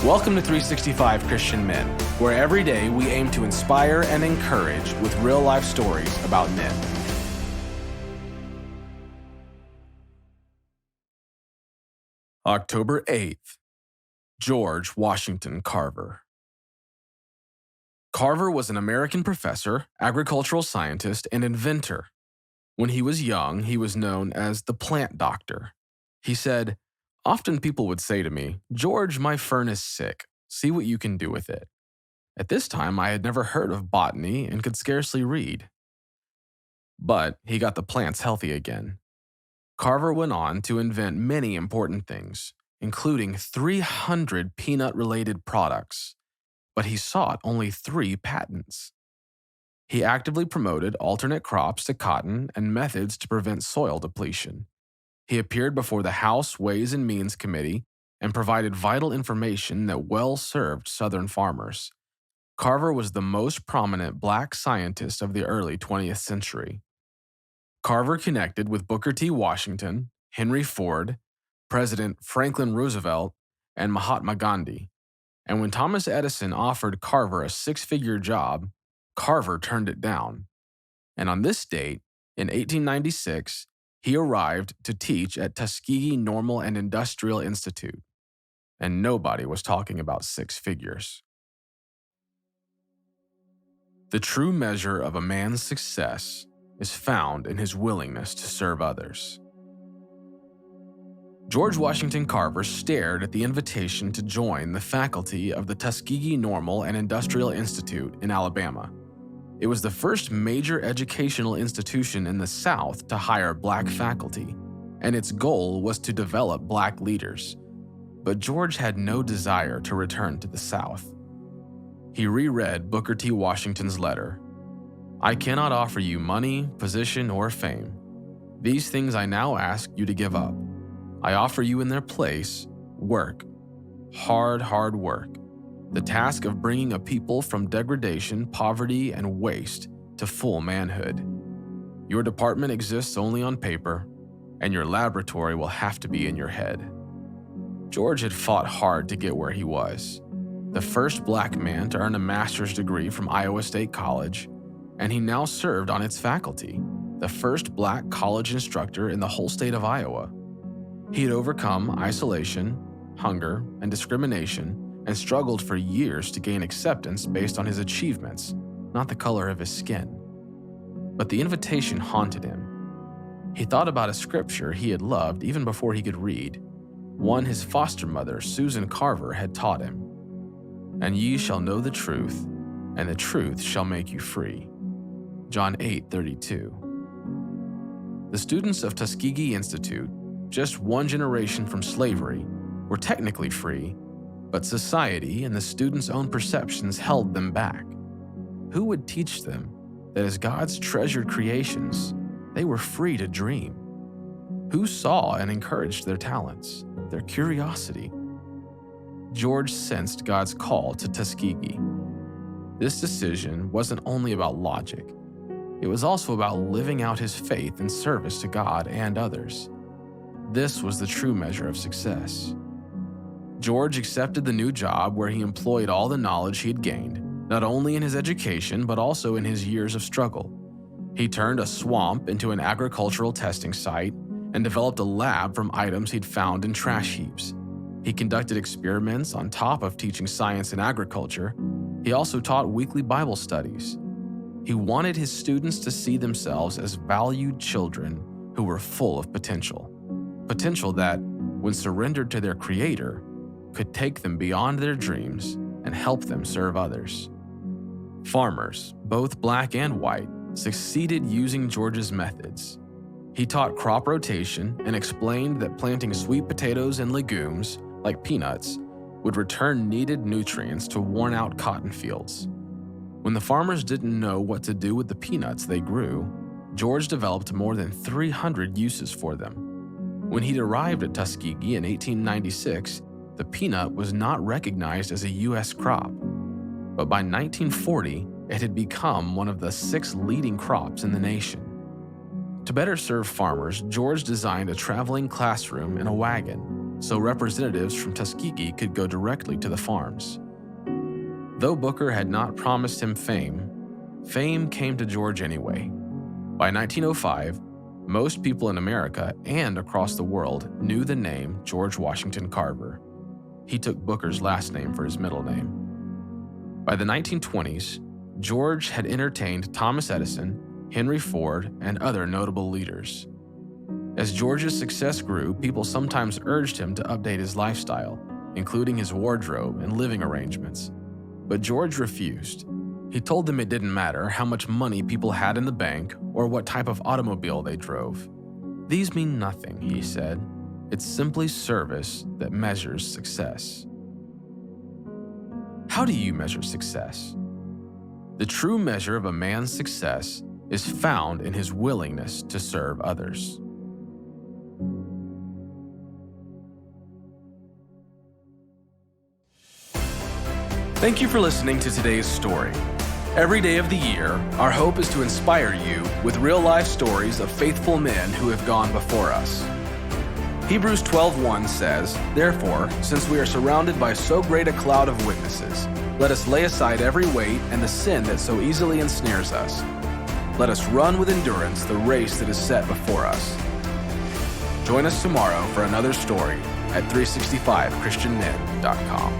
Welcome to 365 Christian Men, where every day we aim to inspire and encourage with real-life stories about men. October 8th, George Washington Carver. Carver was an American professor, agricultural scientist, and inventor. When he was young, he was known as the plant doctor. He said, "Often people would say to me, 'George, my fern is sick. See what you can do with it.' At this time, I had never heard of botany and could scarcely read. But he got the plants healthy again. Carver went on to invent many important things, including 300 peanut-related products, but he sought only 3 patents. He actively promoted alternate crops to cotton and methods to prevent soil depletion. He appeared before the House Ways and Means Committee and provided vital information that well served Southern farmers. Carver was the most prominent black scientist of the early 20th century. Carver connected with Booker T. Washington, Henry Ford, President Franklin Roosevelt, and Mahatma Gandhi. And when Thomas Edison offered Carver a 6-figure job, Carver turned it down. And on this date, in 1896, he arrived to teach at Tuskegee Normal and Industrial Institute. And nobody was talking about 6 figures. The true measure of a man's success is found in his willingness to serve others. George Washington Carver stared at the invitation to join the faculty of the Tuskegee Normal and Industrial Institute in Alabama. It was the first major educational institution in the South to hire black faculty, and its goal was to develop black leaders. But George had no desire to return to the South. He reread Booker T. Washington's letter. "I cannot offer you money, position, or fame. These things I now ask you to give up. I offer you in their place work, hard work, the task of bringing a people from degradation, poverty, and waste to full manhood. Your department exists only on paper, and your laboratory will have to be in your head." George had fought hard to get where he was, the first black man to earn a master's degree from Iowa State College, and he now served on its faculty, the first black college instructor in the whole state of Iowa. He had overcome isolation, hunger, and discrimination, and struggled for years to gain acceptance based on his achievements, not the color of his skin. But the invitation haunted him. He thought about a scripture he had loved even before he could read, one his foster mother, Susan Carver, had taught him. "And ye shall know the truth, and the truth shall make you free." John 8:32. The students of Tuskegee Institute, just one generation from slavery, were technically free, but society and the students' own perceptions held them back. Who would teach them that as God's treasured creations, they were free to dream? Who saw and encouraged their talents, their curiosity? George sensed God's call to Tuskegee. This decision wasn't only about logic. It was also about living out his faith in service to God and others. This was the true measure of success. George accepted the new job where he employed all the knowledge he had gained, not only in his education but also in his years of struggle. He turned a swamp into an agricultural testing site and developed a lab from items he'd found in trash heaps. He conducted experiments on top of teaching science and agriculture. He also taught weekly Bible studies. He wanted his students to see themselves as valued children who were full of potential. Potential that, when surrendered to their Creator, could take them beyond their dreams and help them serve others. Farmers, both black and white, succeeded using George's methods. He taught crop rotation and explained that planting sweet potatoes and legumes, like peanuts, would return needed nutrients to worn-out cotton fields. When the farmers didn't know what to do with the peanuts they grew, George developed more than 300 uses for them. When he'd arrived at Tuskegee in 1896, the peanut was not recognized as a U.S. crop. But by 1940, it had become one of the 6 leading crops in the nation. To better serve farmers, George designed a traveling classroom in a wagon. so representatives from Tuskegee could go directly to the farms. Though Booker had not promised him fame, fame came to George anyway. By 1905, most people in America and across the world knew the name George Washington Carver. He took Booker's last name for his middle name. By the 1920s, George had entertained Thomas Edison, Henry Ford, and other notable leaders. As George's success grew, people sometimes urged him to update his lifestyle, including his wardrobe and living arrangements. But George refused. He told them it didn't matter how much money people had in the bank or what type of automobile they drove. These mean nothing, he said. It's simply service that measures success. How do you measure success? The true measure of a man's success is found in his willingness to serve others. Thank you for listening to today's story. Every day of the year, our hope is to inspire you with real-life stories of faithful men who have gone before us. Hebrews 12:1 says, "Therefore, since we are surrounded by so great a cloud of witnesses, let us lay aside every weight and the sin that so easily ensnares us. Let us run with endurance the race that is set before us." Join us tomorrow for another story at 365christianmen.com.